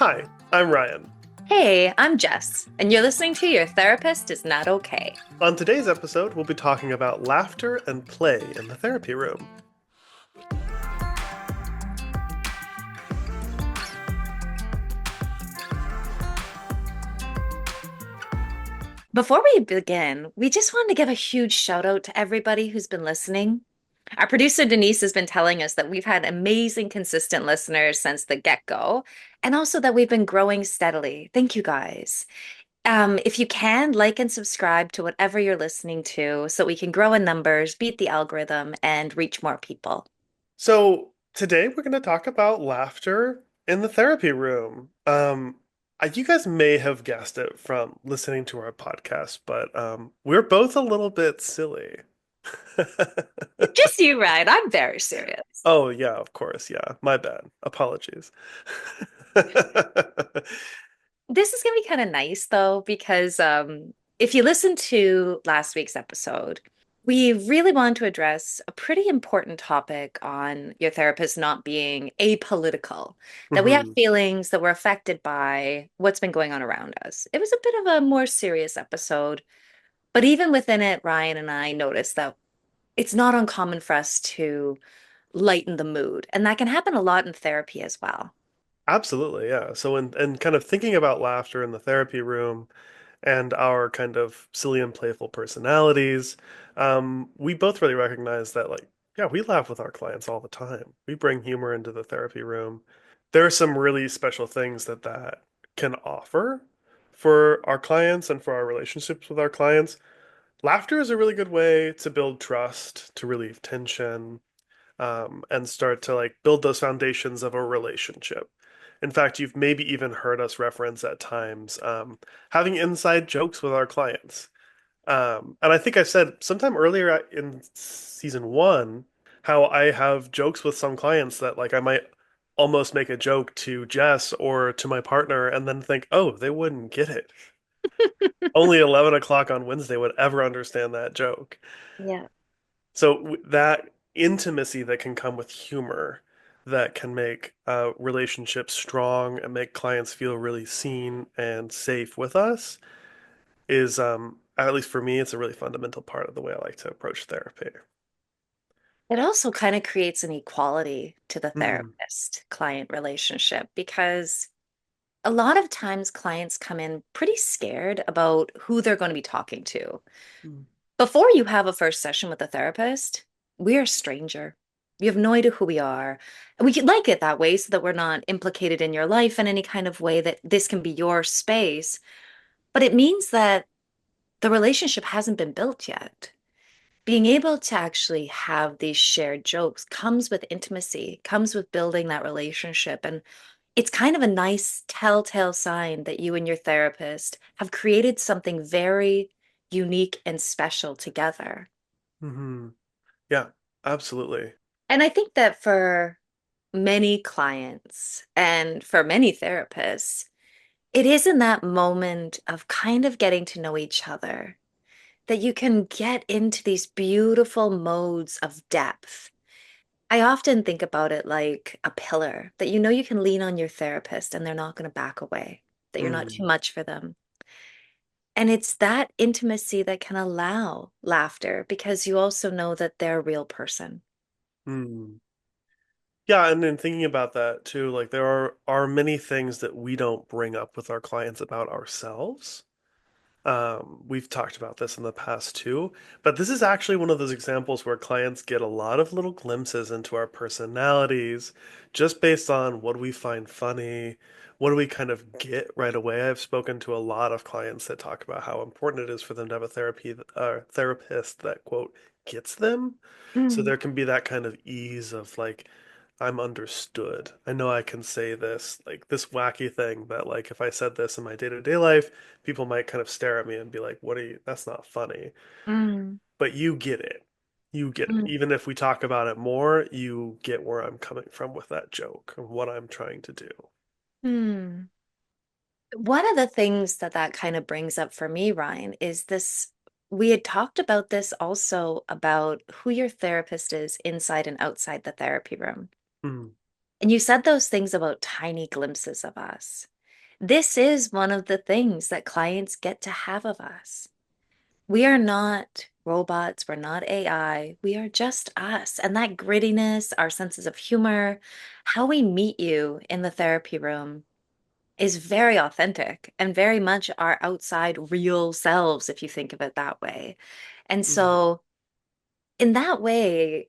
Hi, I'm Ryan. Hey, I'm Jess, and you're listening to Your Therapist Is Not Okay. On today's episode, we'll be talking about laughter and play in the therapy room. Before we begin, we just wanted to give a huge shout out to everybody who's been listening. Our producer Denise has been telling us that we've had amazing, consistent listeners since the get-go, and also that we've been growing steadily. Thank you guys. If you can, like and subscribe to whatever you're listening to so we can grow in numbers, beat the algorithm, and reach more people. So, today we're going to talk about laughter in the therapy room. You guys may have guessed it from listening to our podcast, but we're both a little bit silly. Just you, Ryan. I'm very serious. Oh, yeah, of course. Yeah, my bad. Apologies. This is going to be kind of nice though, because if you listen to last week's episode, we really wanted to address a pretty important topic on your therapist not being apolitical, that we have Mhm. feelings that we're affected by what's been going on around us. It was a bit of a more serious episode, but even within it, Ryan and I noticed that it's not uncommon for us to lighten the mood, and that can happen a lot in therapy as well. Absolutely, yeah. So, and kind of thinking about laughter in the therapy room, and our kind of silly and playful personalities, we both really recognize that, like, yeah, we laugh with our clients all the time. We bring humor into the therapy room. There are some really special things that can offer for our clients and for our relationships with our clients. Laughter is a really good way to build trust, to relieve tension, and start to like build those foundations of a relationship. In fact, you've maybe even heard us reference at times having inside jokes with our clients. And I think I said sometime earlier in season one how I have jokes with some clients that like I might almost make a joke to Jess or to my partner and then think, oh, they wouldn't get it. Only 11 o'clock on Wednesday would ever understand that joke. Yeah. So that intimacy that can come with humor that can make relationships strong and make clients feel really seen and safe with us is, at least for me, it's a really fundamental part of the way I like to approach therapy. It also kind of creates an equality to the Mm, therapist client relationship because a lot of times clients come in pretty scared about who they're going to be talking to. mm, Before you have a first session with a therapist, we're a stranger. You have no idea who we are. And we could like it that way so that we're not implicated in your life in any kind of way that this can be your space. But it means that the relationship hasn't been built yet. Being able to actually have these shared jokes comes with intimacy, comes with building that relationship. And it's kind of a nice telltale sign that you and your therapist have created something very unique and special together. hmm. Yeah, absolutely. And I think that for many clients and for many therapists, it is in that moment of kind of getting to know each other that you can get into these beautiful modes of depth. I often think about it like a pillar that you know you can lean on your therapist and they're not going to back away, that you're not too Mm, much for them. And it's that intimacy that can allow laughter because you also know that they're a real person. mm. Yeah, and in thinking about that too, like there are many things that we don't bring up with our clients about ourselves. We've talked about this in the past too, but this is actually one of those examples where clients get a lot of little glimpses into our personalities just based on what we find funny, what do we kind of get right away. I've spoken to a lot of clients that talk about how important it is for them to have a therapist that quote gets them. So Mm, there can be that kind of ease of like, I'm understood. I know I can say this, like this wacky thing, but like if I said this in my day-to-day life, people might kind of stare at me and be like, "What are you? That's not funny." mm, But you get it. You get it. mm, Even if we talk about it more, you get where I'm coming from with that joke and what I'm trying to do. mm. One of the things that that kind of brings up for me, Ryan, is this. We had talked about this also about who your therapist is inside and outside the therapy room. Mm, And you said those things about tiny glimpses of us. This is one of the things that clients get to have of us. We are not robots, we're not AI, we are just us. And that grittiness, our senses of humor, how we meet you in the therapy room is very authentic and very much our outside real selves, if you think of it that way. And Mhm. so, in that way,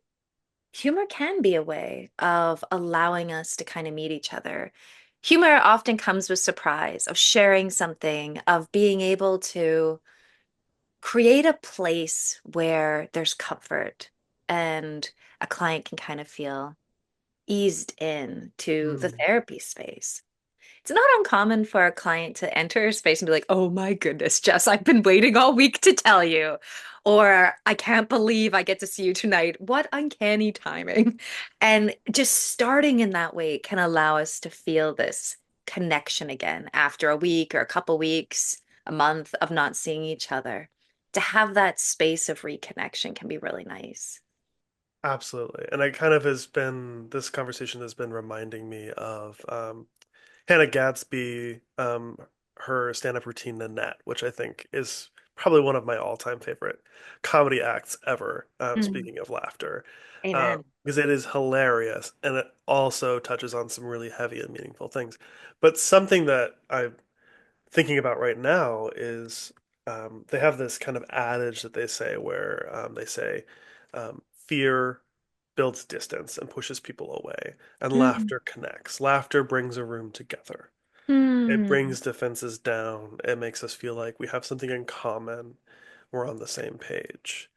humor can be a way of allowing us to kind of meet each other. Humor often comes with surprise, of sharing something, of being able to create a place where there's comfort and a client can kind of feel eased in to the Mm. therapy space. It's not uncommon for a client to enter a space and be like, oh my goodness, Jess, I've been waiting all week to tell you. Or I can't believe I get to see you tonight. What uncanny timing. And just starting in that way can allow us to feel this connection again after a week or a couple weeks, a month of not seeing each other. To have that space of reconnection can be really nice. Absolutely. And it kind of has been, this conversation has been reminding me of Hannah Gadsby, her stand-up routine Nanette, which I think is probably one of my all-time favorite comedy acts ever. Mm. Speaking of laughter, Amen. because it is hilarious and it also touches on some really heavy and meaningful things. But something that I'm thinking about right now is they have this kind of adage that they say where they say fear builds distance and pushes people away, and Mm. laughter connects. Laughter brings a room together. It Mm. brings defenses down. It makes us feel like we have something in common. We're on the same page.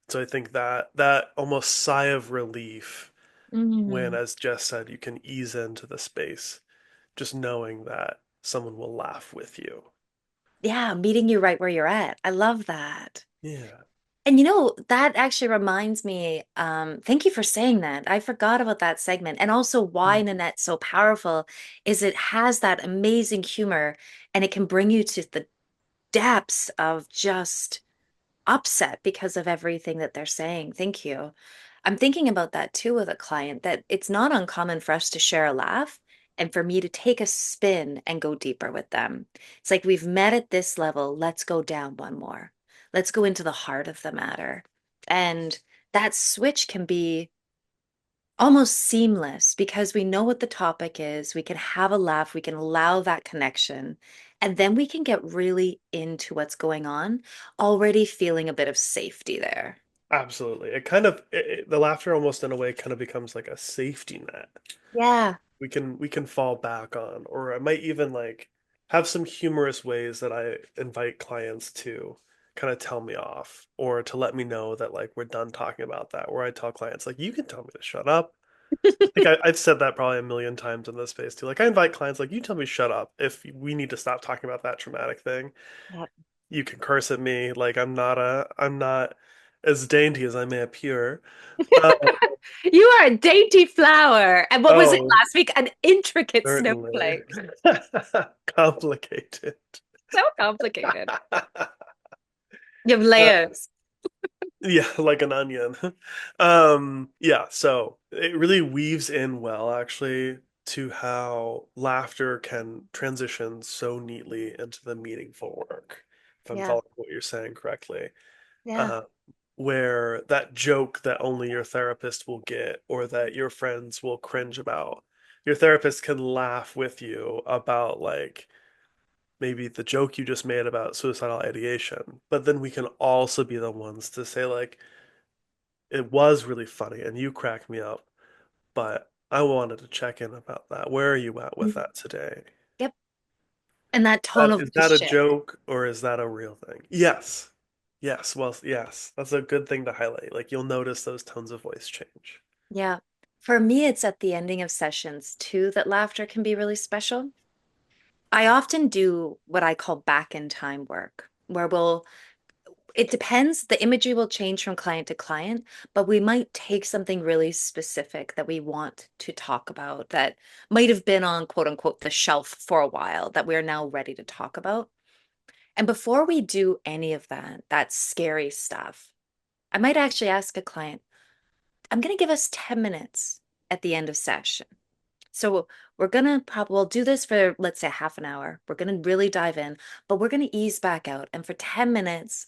So I think that almost sigh of relief when, Mm. as Jess said, you can ease into the space, just knowing that someone will laugh with you. Yeah, meeting you right where you're at. I love that. Yeah. And that actually reminds me, thank you for saying that. I forgot about that segment. And also why Mm. Nanette's so powerful is it has that amazing humor and it can bring you to the depths of just upset because of everything that they're saying. Thank you. I'm thinking about that too with a client that it's not uncommon for us to share a laugh and for me to take a spin and go deeper with them. It's like we've met at this level, let's go down one more. Let's go into the heart of the matter. And that switch can be almost seamless because we know what the topic is. We can have a laugh, we can allow that connection, and then we can get really into what's going on, already feeling a bit of safety there. Absolutely. It kind of the laughter almost in a way kind of becomes like a safety net. Yeah. We can fall back on, or I might even like have some humorous ways that I invite clients to kind of tell me off or to let me know that like we're done talking about that. Where I tell clients like you can tell me to shut up. I think I've said that probably a million times in this space too. Like I invite clients like you tell me shut up if we need to stop talking about that traumatic thing. Yep. You can curse at me like I'm not as dainty as I may appear. Uh, You are a dainty flower. And what was it oh, last week? An intricate certainly snowflake. complicated. So complicated. You have layers. Yeah, like an onion. Yeah, so it really weaves in well actually to how laughter can transition so neatly into the meaningful work, if I'm Yeah. following what you're saying correctly. Yeah. Uh, where that joke that only your therapist will get or that your friends will cringe about, your therapist can laugh with you about like maybe the joke you just made about suicidal ideation, but then we can also be the ones to say like it was really funny and you cracked me up, but I wanted to check in about that. Where are you at with Mm. that today? Yep. And that tone That, of is voice that a shift. joke or is that a real thing? Yes. Yes. Well, yes. That's a good thing to highlight. Like you'll notice those tones of voice change. Yeah. For me, it's at the ending of sessions too that laughter can be really special. I often do what I call back in time work, where it depends, the imagery will change from client to client, but we might take something really specific that we want to talk about that might have been on quote unquote the shelf for a while that we're now ready to talk about. And before we do any of that scary stuff, I might actually ask a client, I'm going to give us 10 minutes at the end of session. So we're gonna probably we'll do this for, let's say, half an hour. We're gonna really dive in, but we're gonna ease back out. And for 10 minutes,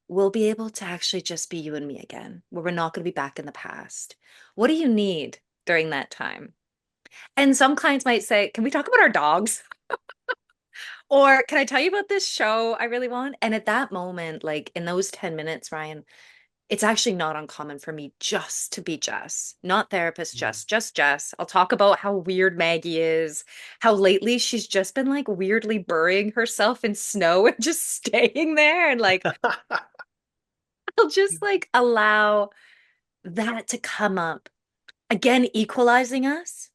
we'll be able to actually just be you and me again, where we're not gonna be back in the past. What do you need during that time? And some clients might say, can we talk about our dogs? Or can I tell you about this show I really want? And at that moment, like in those 10 minutes, Ryan, it's actually not uncommon for me just to be Jess, not therapist, Mm. just Jess. I'll talk about how weird Maggie is, how lately she's just been like weirdly burying herself in snow and just staying there. And like, I'll just like allow that to come up. Again, equalizing us,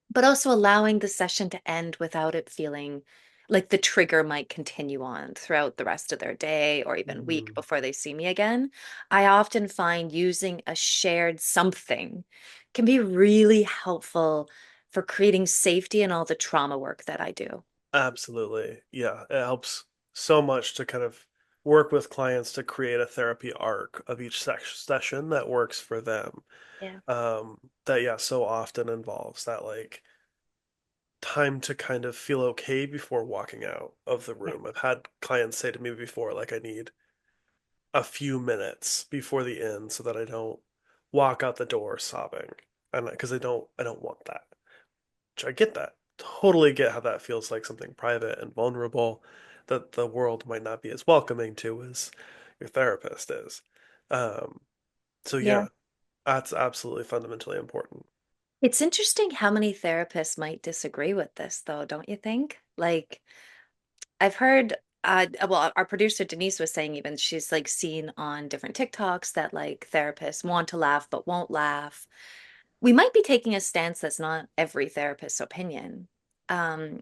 but also allowing the session to end without it feeling like the trigger might continue on throughout the rest of their day or even week Mm. before they see me again. I often find using a shared something can be really helpful for creating safety in all the trauma work that I do. Absolutely. Yeah, it helps so much to kind of work with clients to create a therapy arc of each session that works for them. Yeah. That, yeah, so often involves that like time to kind of feel okay before walking out of the Yeah. room. I've had clients say to me before, like, I need a few minutes before the end so that I don't walk out the door sobbing. And because I don't want that. Which I get that. Totally get how that feels like something private and vulnerable that the world might not be as welcoming to as your therapist is. Um, so Yeah. yeah, that's absolutely fundamentally important. It's interesting how many therapists might disagree with this, though, don't you think? Like, I've heard, well, our producer Denise was saying even she's like seen on different TikToks that like therapists want to laugh but won't laugh. We might be taking a stance that's not every therapist's opinion.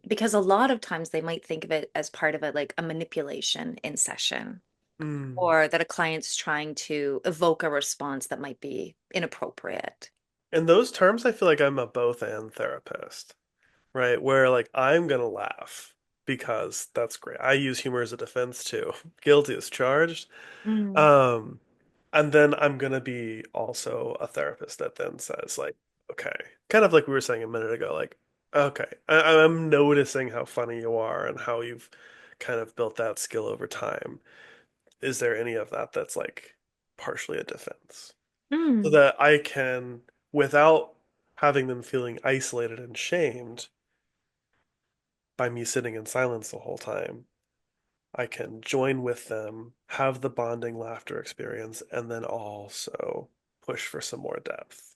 Because a lot of times they might think of it as part of it, like a manipulation in session, Mm. or that a client's trying to evoke a response that might be inappropriate. In those terms, I feel like I'm a both and therapist, right? Where like I'm gonna laugh because that's great. I use humor as a defense too. Guilty as charged. Mm. Um, and then I'm gonna be also a therapist that then says like, okay, kind of like we were saying a minute ago, like, okay, I'm noticing how funny you are and how you've kind of built that skill over time. Is there any of that that's like partially a defense? So Mm. that I can, without having them feeling isolated and shamed by me sitting in silence the whole time, I can join with them, have the bonding laughter experience, and then also push for some more depth.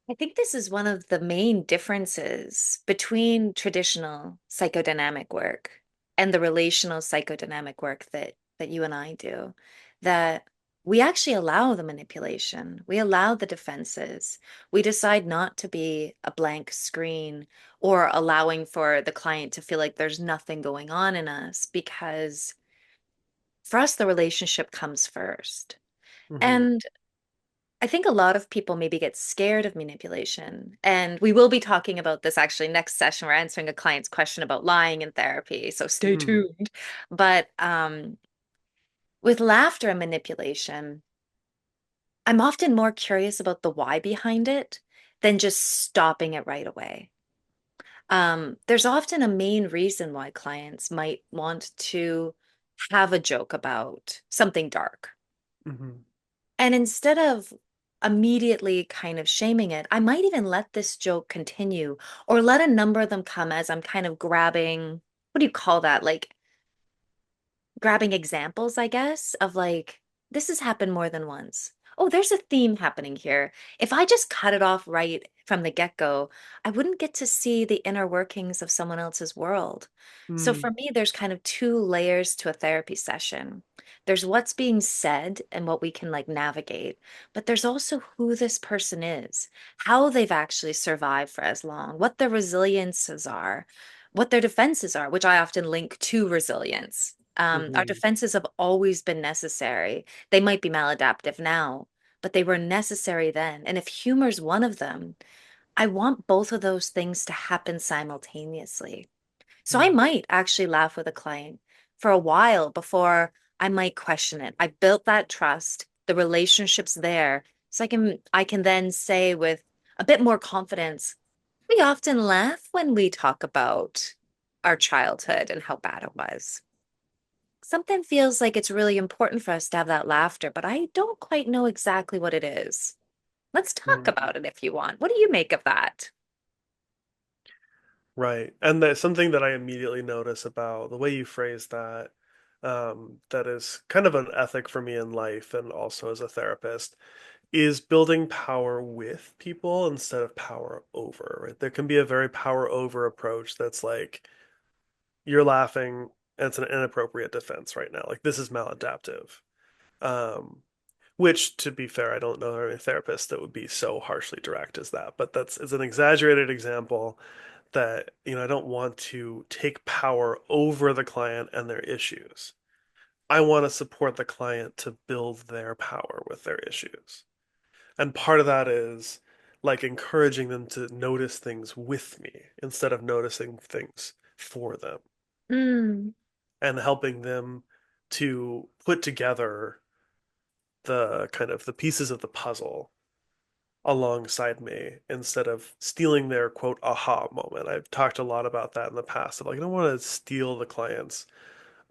I think this is one of the main differences between traditional psychodynamic work and the relational psychodynamic work that you and I do, that we actually allow the manipulation, we allow the defenses. We decide not to be a blank screen or allowing for the client to feel like there's nothing going on in us, because for us, the relationship comes first. Hmm. And I think a lot of people maybe get scared of manipulation. And we will be talking about this actually next session. We're answering a client's question about lying in therapy. So stay Mm. tuned. But with laughter and manipulation, I'm often more curious about the why behind it than just stopping it right away. There's often a main reason why clients might want to have a joke about something dark. Hmm. And instead of immediately kind of shaming it, I might even let this joke continue or let a number of them come as I'm kind of grabbing, what do you call that? Like grabbing examples, I guess, of like, this has happened more than once. Oh, there's a theme happening here. If I just cut it off right from the get-go, I wouldn't get to see the inner workings of someone else's world. So Mm. for me, there's kind of two layers to a therapy session. There's what's being said and what we can like navigate, but there's also who this person is, how they've actually survived for as long, what their resiliences are, what their defenses are, which I often link to resilience. Our Hmm. defenses have always been necessary. They might be maladaptive now, but they were necessary then. And if humor's one of them, I want both of those things to happen simultaneously. So I Mm. might actually laugh with a client for a while before I might question it. I built that trust, the relationship's there. So I can then say with a bit more confidence, We often laugh when we talk about our childhood and how bad it was. Something feels like it's really important for us to have that laughter, but I don't quite know exactly what it is. Let's talk Mm, about it if you want. What do you make of that? right. And that's something that I immediately notice about the way you phrase that, that is kind of an ethic for me in life and also as a therapist, is building power with people instead of power over, right? There can be a very power over approach that's like, you're laughing and it's an inappropriate defense right now. Like this is maladaptive. Um, which, to be fair, I don't know any therapist that would be so harshly direct as that, but that's it's an exaggerated example that, I don't want to take power over the client and their issues. I want to support the client to build their power with their issues. And part of that is like encouraging them to notice things with me instead of noticing things for them Mm, and helping them to put together the kind of the pieces of the puzzle alongside me instead of stealing their quote aha moment. I've talked a lot about that in the past of like I don't want to steal the client's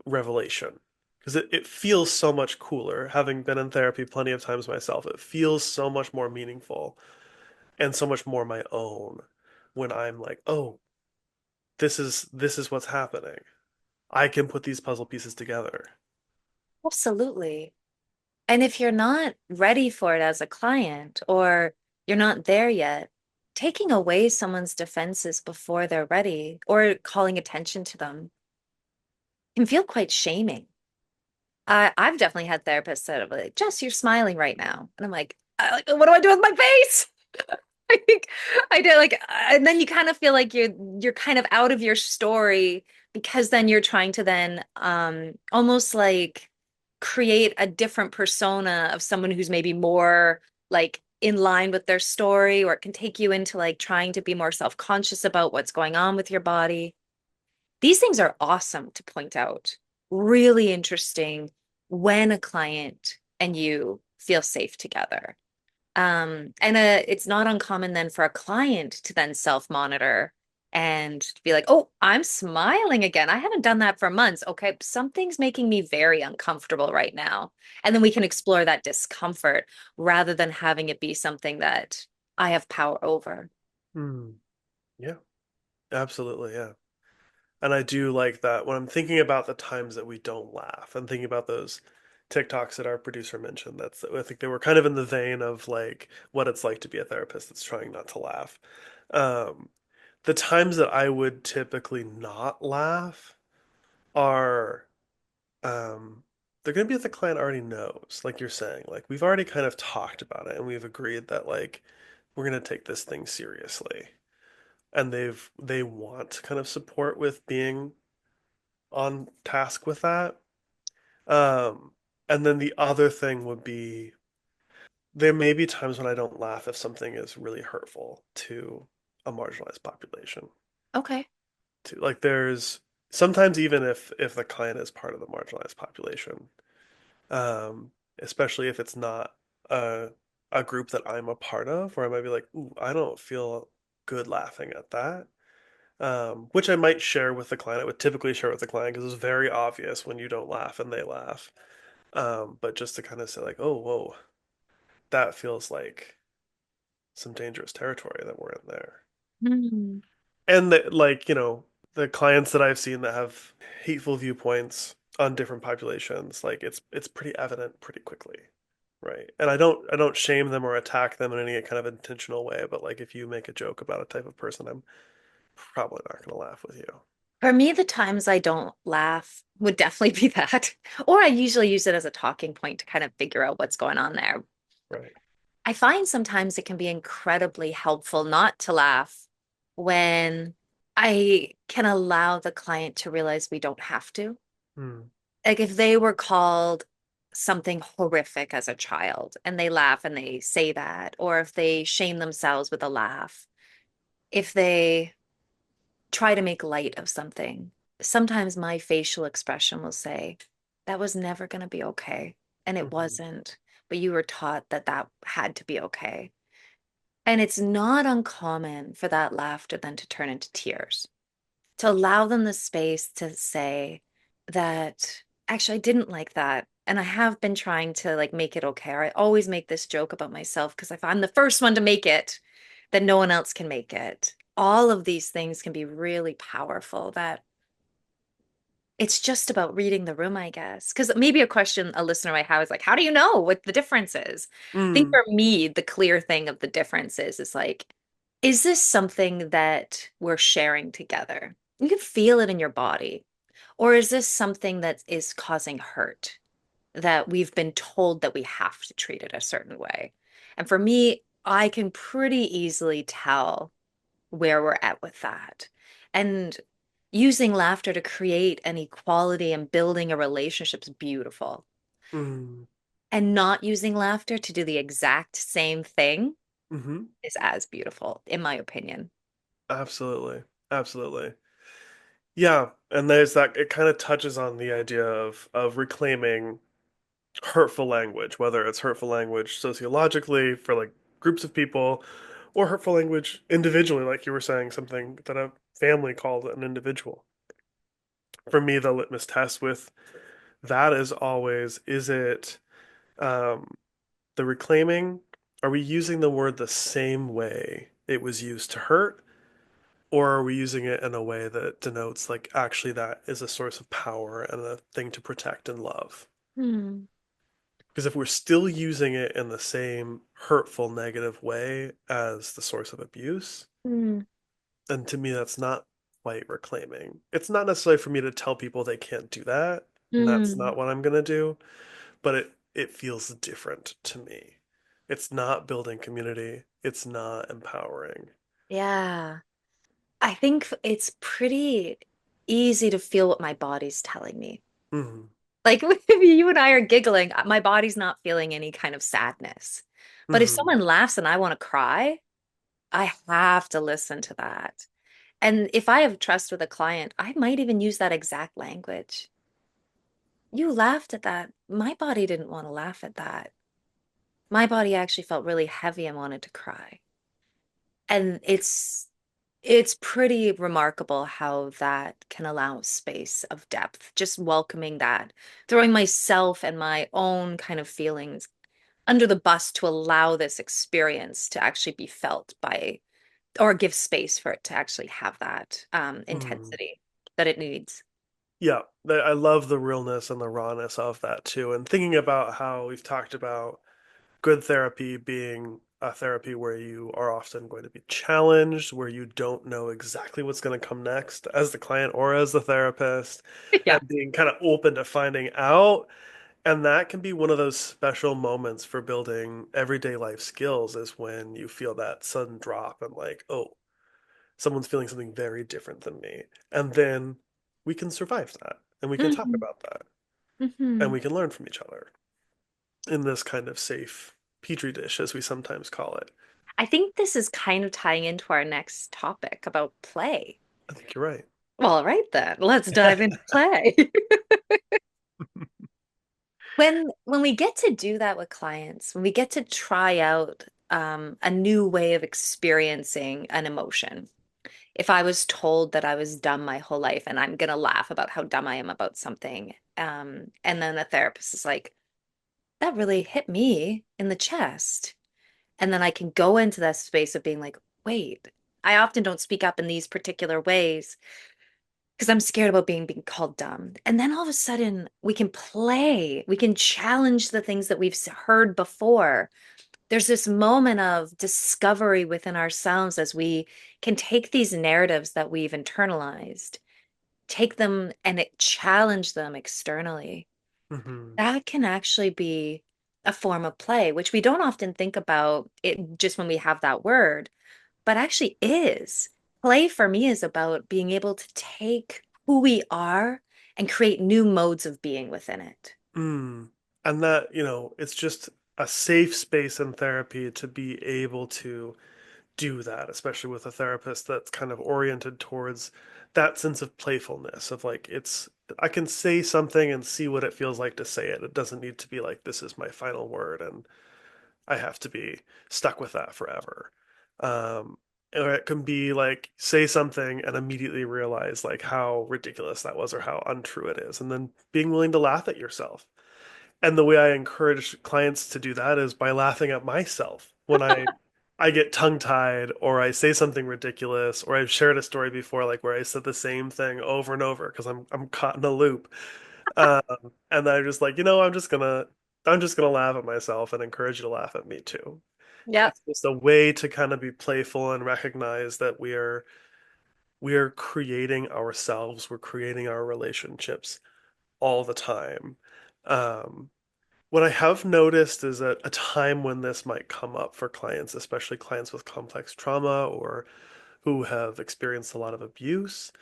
revelation because it feels so much cooler having been in therapy plenty of times myself. It feels so much more meaningful and so much more my own when I'm like, oh, this is what's happening. I can put these puzzle pieces together. absolutely. And if you're not ready for it as a client or you're not there yet, taking away someone's defenses before they're ready or calling attention to them can feel quite shaming. I've definitely had therapists that are like, Jess, you're smiling right now. And I'm like, what do I do with my face? I think I did like, and then you kind of feel like you're kind of out of your story because then you're trying to then almost like create a different persona of someone who's maybe more like in line with their story, or it can take you into like trying to be more self-conscious about what's going on with your body. These things are awesome to point out. Really interesting when a client and you feel safe together. And it's not uncommon then for a client to then self-monitor and be like, oh, I'm smiling again. I haven't done that for months. Okay, something's making me very uncomfortable right now. And then we can explore that discomfort rather than having it be something that I have power over. Hmm. Yeah, absolutely. Yeah. And I do like that when I'm thinking about the times that we don't laugh and thinking about those TikToks that our producer mentioned. I think they were kind of in the vein of like what it's like to be a therapist that's trying not to laugh. Um, the times that I would typically not laugh are they're going to be if the client already knows, like you're saying. Like we've already kind of talked about it and we've agreed that like we're going to take this thing seriously. And they want kind of support with being on task with that. Um, and then the other thing would be there may be times when I don't laugh if something is really hurtful to a marginalized population. Okay. To like there's sometimes even if the client is part of the marginalized population, especially if it's not a a group that I'm a part of, where I might be like, ooh, I don't feel good laughing at that. Which I might share with the client. I would typically share with the client because it's very obvious when you don't laugh and they laugh. But just to kind of say like, oh, whoa, that feels like some dangerous territory that we're in there. Hmm. And that, like, the clients that I've seen that have hateful viewpoints on different populations, like it's pretty evident pretty quickly, right? And I don't shame them or attack them in any kind of intentional way, but like if you make a joke about a type of person, I'm probably not going to laugh with you. For me, the times I don't laugh would definitely be that. Or I usually use it as a talking point to kind of figure out what's going on there. Right. I find sometimes it can be incredibly helpful not to laugh when I can allow the client to realize we don't have to. Hmm. Like if they were called something horrific as a child and they laugh and they say that, or if they shame themselves with a laugh, if they try to make light of something, sometimes my facial expression will say, that was never going to be okay. And it Hmm. wasn't, but you were taught that that had to be okay. And it's not uncommon for that laughter then to turn into tears, to allow them the space to say that actually I didn't like that. And I have been trying to like make it okay. Or I always make this joke about myself because if I'm the first one to make it, then no one else can make it. All of these things can be really powerful that it's just about reading the room, I guess. Because maybe a question a listener might have is like, how do you know what the difference is? I think Mm, for me, the clear thing of the difference is like, is this something that we're sharing together? You can feel it in your body. Or is this something that is causing hurt that we've been told that we have to treat it a certain way? And for me, I can pretty easily tell where we're at with that. And using laughter to create an equality and building a relationship is beautiful. mm, And not using laughter to do the exact same thing hmm. is as beautiful, in my opinion. Absolutely. Absolutely. Yeah, and there's that it kind of touches on the idea of reclaiming hurtful language, whether it's hurtful language sociologically for like groups of people or hurtful language individually, like you were saying, something that a family called an individual. For me, the litmus test with that is always, is it um, the reclaiming? Are we using the word the same way it was used to hurt? Or are we using it in a way that denotes like actually that is a source of power and a thing to protect and love? Hmm. Because if we're still using it in the same hurtful, negative way as the source of abuse, Hmm. then to me that's not quite reclaiming. It's not necessarily for me to tell people they can't do that, and that's Hmm. not what I'm gonna do, but it feels different to me. It's not building community, it's not empowering. Yeah. I think it's pretty easy to feel what my body's telling me. Hmm. Like if you and I are giggling, my body's not feeling any kind of sadness. But if Hmm. someone laughs and I want to cry, I have to listen to that. And if I have trust with a client, I might even use that exact language. You laughed at that. My body didn't want to laugh at that. My body actually felt really heavy and wanted to cry. And it's pretty remarkable how that can allow space of depth, just welcoming that, throwing myself and my own kind of feelings under the bus to allow this experience to actually be felt by, or give space for it to actually have that Hmm. intensity that it needs. Yeah, I love the realness and the rawness of that too. And thinking about how we've talked about good therapy being a therapy where you are often going to be challenged, where you don't know exactly what's going to come next as the client or as the therapist, Yeah. and being kind of open to finding out. And that can be one of those special moments for building everyday life skills is when you feel that sudden drop and like, oh, someone's feeling something very different than me. And then we can survive that and we can talk Hmm. about that and Hmm. we can learn from each other in this kind of safe petri dish, as we sometimes call it. I think this is kind of tying into our next topic about play. I think you're right. Well, all right then, let's dive into play. When we get to do that with clients, when we get to try out a new way of experiencing an emotion, if I was told that I was dumb my whole life and I'm gonna laugh about how dumb I am about something, and then the therapist is like, that really hit me in the chest. And then I can go into that space of being like, wait, I often don't speak up in these particular ways because I'm scared about being called dumb. And then all of a sudden, we can play, we can challenge the things that we've heard before. There's this moment of discovery within ourselves as we can take these narratives that we've internalized, take them and challenge them externally. Hmm. That can actually be a form of play, which we don't often think about it just when we have that word, but actually is. Play for me is about being able to take who we are and create new modes of being within it. Mm. And that, it's just a safe space in therapy to be able to do that, especially with a therapist that's kind of oriented towards that sense of playfulness of like, I can say something and see what it feels like to say it. It doesn't need to be like, this is my final word and I have to be stuck with that forever. Um, or it can be like say something and immediately realize like how ridiculous that was or how untrue it is, and then being willing to laugh at yourself. And the way I encourage clients to do that is by laughing at myself when I get tongue-tied or I say something ridiculous or I've shared a story before like where I said the same thing over and over because I'm caught in a loop. Um, and then I'm just like, I'm just gonna laugh at myself and encourage you to laugh at me too. Yep. It's just a way to kind of be playful and recognize that we are creating ourselves, we're creating our relationships all the time. Um, what I have noticed is that a time when this might come up for clients, especially clients with complex trauma or who have experienced a lot of abuse,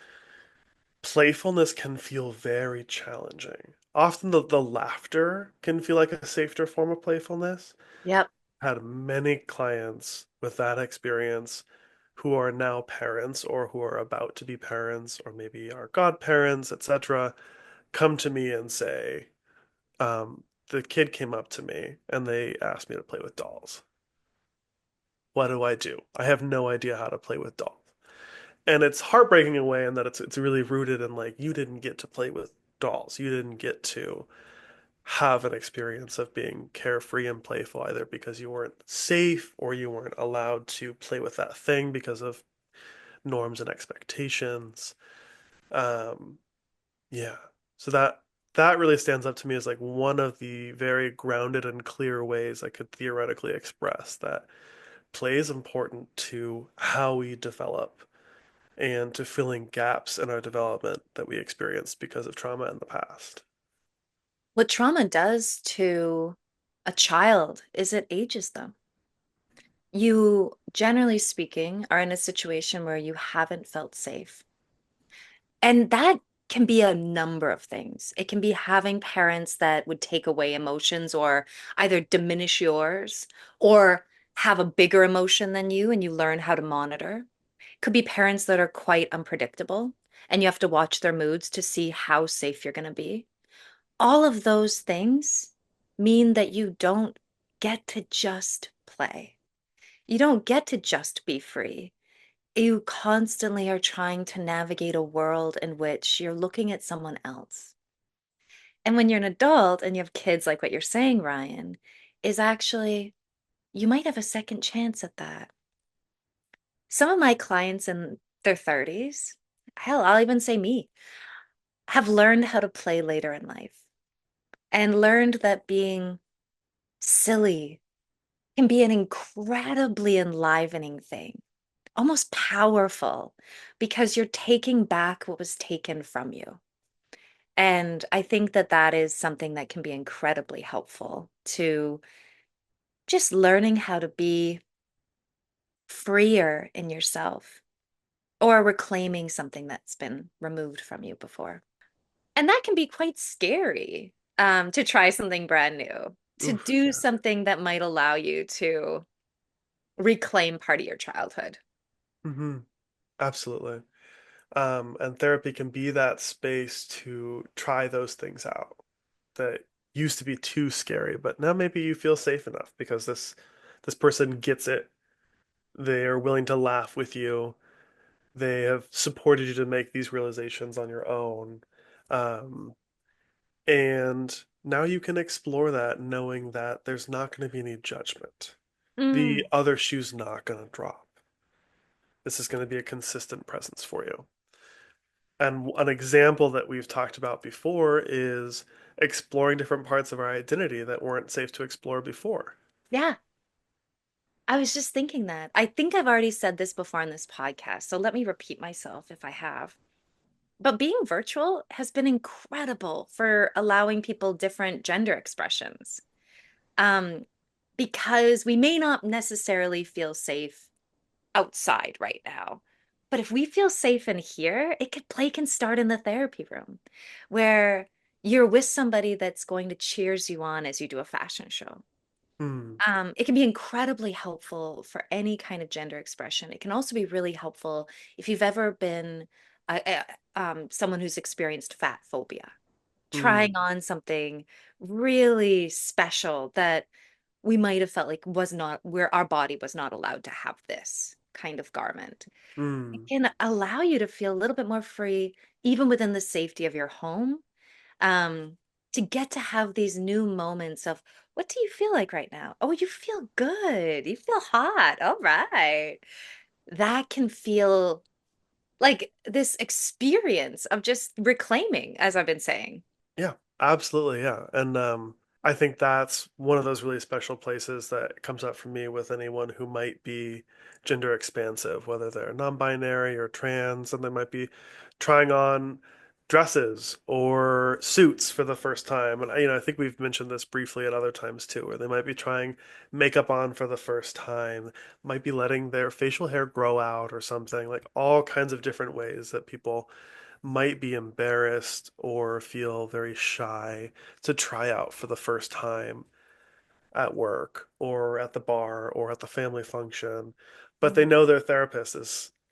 playfulness can feel very challenging. Often the laughter can feel like a safer form of playfulness. Yep. Had many clients with that experience who are now parents or who are about to be parents or maybe are godparents, etc., come to me and say, the kid came up to me and they asked me to play with dolls. What do I do? I have no idea how to play with dolls. And it's heartbreaking in a way in that it's really rooted in like you didn't get to play with dolls. You didn't get to have an experience of being carefree and playful either because you weren't safe or you weren't allowed to play with that thing because of norms and expectations. Um, yeah. So that really stands up to me as like one of the very grounded and clear ways I could theoretically express that play is important to how we develop and to filling gaps in our development that we experienced because of trauma in the past. What trauma does to a child is it ages them. You, generally speaking, are in a situation where you haven't felt safe. And that can be a number of things. It can be having parents that would take away emotions or either diminish yours or have a bigger emotion than you and you learn how to monitor. Could be parents that are quite unpredictable and you have to watch their moods to see how safe you're going to be. All of those things mean that you don't get to just play. You don't get to just be free. You constantly are trying to navigate a world in which you're looking at someone else. And when you're an adult and you have kids, like what you're saying, Ryan, is actually you might have a second chance at that. Some of my clients in their 30s, hell, I'll even say me, have learned how to play later in life and learned that being silly can be an incredibly enlivening thing, almost powerful, because you're taking back what was taken from you. And I think that that is something that can be incredibly helpful to just learning how to be freer in yourself or reclaiming something that's been removed from you before. And that can be quite scary, to try something brand new, to Oof, do yeah. something that might allow you to reclaim part of your childhood. Hmm. Absolutely. And therapy can be that space to try those things out that used to be too scary, but now maybe you feel safe enough because this person gets it. They are willing to laugh with you. They have supported you to make these realizations on your own. Um, and now you can explore that knowing that there's not going to be any judgment. The Mm, other shoe's not going to drop. This is going to be a consistent presence for you. And an example that we've talked about before is exploring different parts of our identity that weren't safe to explore before. yeah, I was just thinking that. I think I've already said this before on this podcast, so let me repeat myself if I have. But being virtual has been incredible for allowing people different gender expressions. Um, because we may not necessarily feel safe outside right now. But if we feel safe in here, play can start in the therapy room where you're with somebody that's going to cheers you on as you do a fashion show. Hmm. It can be incredibly helpful for any kind of gender expression. It can also be really helpful if you've ever been someone who's experienced fat phobia, Hmm. trying on something really special that we might have felt like was not where our body was not allowed to have this kind of garment. It Mm, can allow you to feel a little bit more free, even within the safety of your home, um, to get to have these new moments of what do you feel like right now? Oh, you feel good. You feel hot. All right. That can feel like this experience of just reclaiming, as I've been saying. yeah, absolutely, yeah. And I think that's one of those really special places that comes up for me with anyone who might be gender expansive, whether they're non-binary or trans, and they might be trying on dresses or suits for the first time. And I think we've mentioned this briefly at other times too, where they might be trying makeup on for the first time, might be letting their facial hair grow out or something, like all kinds of different ways that people might be embarrassed or feel very shy to try out for the first time at work or at the bar or at the family function, but they Mhm. know their therapist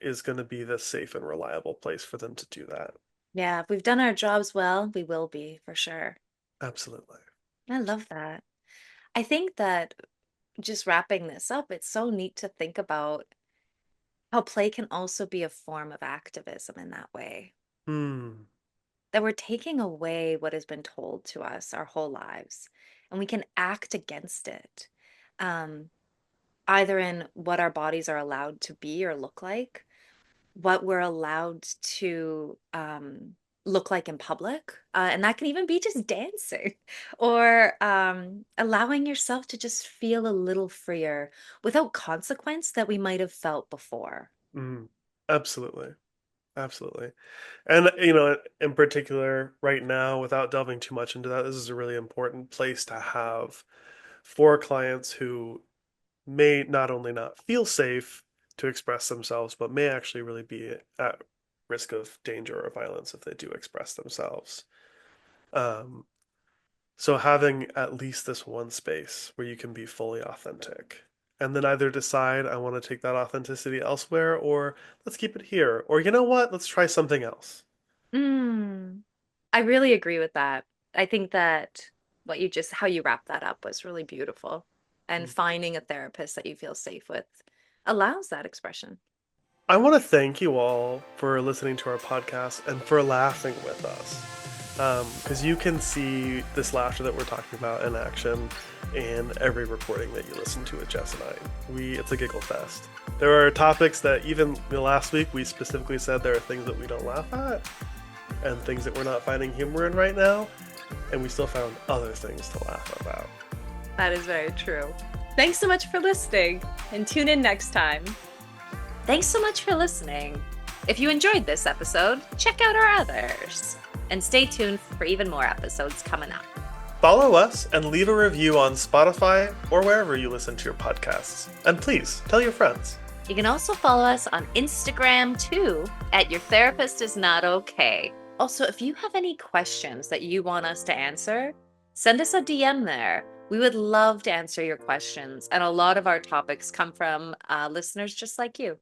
is going to be the safe and reliable place for them to do that. Yeah, if we've done our jobs well, we will be for sure. Absolutely. I love that. I think that just wrapping this up, it's so neat to think about how play can also be a form of activism in that way. Hmm. That we're taking away what has been told to us our whole lives, and we can act against it, um, either in what our bodies are allowed to be or look like, what we're allowed to look like in public. And that can even be just dancing or allowing yourself to just feel a little freer without consequence that we might have felt before. Hmm. Absolutely. Absolutely. And in particular, right now, without delving too much into that, this is a really important place to have for clients who may not only not feel safe to express themselves, but may actually really be at risk of danger or violence if they do express themselves. Um, so having at least this one space where you can be fully authentic. And then either decide I want to take that authenticity elsewhere, or let's keep it here. Or you know what? Let's try something else. Mm, I really agree with that. I think that what you just, how you wrap that up was really beautiful. And finding a therapist that you feel safe with allows that expression. I want to thank you all for listening to our podcast and for laughing with us. Because you can see this laughter that we're talking about in action in every recording that you listen to with Jess and I. It's a giggle fest. There are topics that even last week we specifically said there are things that we don't laugh at and things that we're not finding humor in right now, and we still found other things to laugh about. That is very true. Thanks so much for listening and tune in next time. Thanks so much for listening. If you enjoyed this episode, check out our others and stay tuned for even more episodes coming up. Follow us and leave a review on Spotify or wherever you listen to your podcasts. And please tell your friends. You can also follow us on Instagram too at Your Therapist Is Not Okay. Also, if you have any questions that you want us to answer, send us a DM there. We would love to answer your questions. And a lot of our topics come from listeners just like you.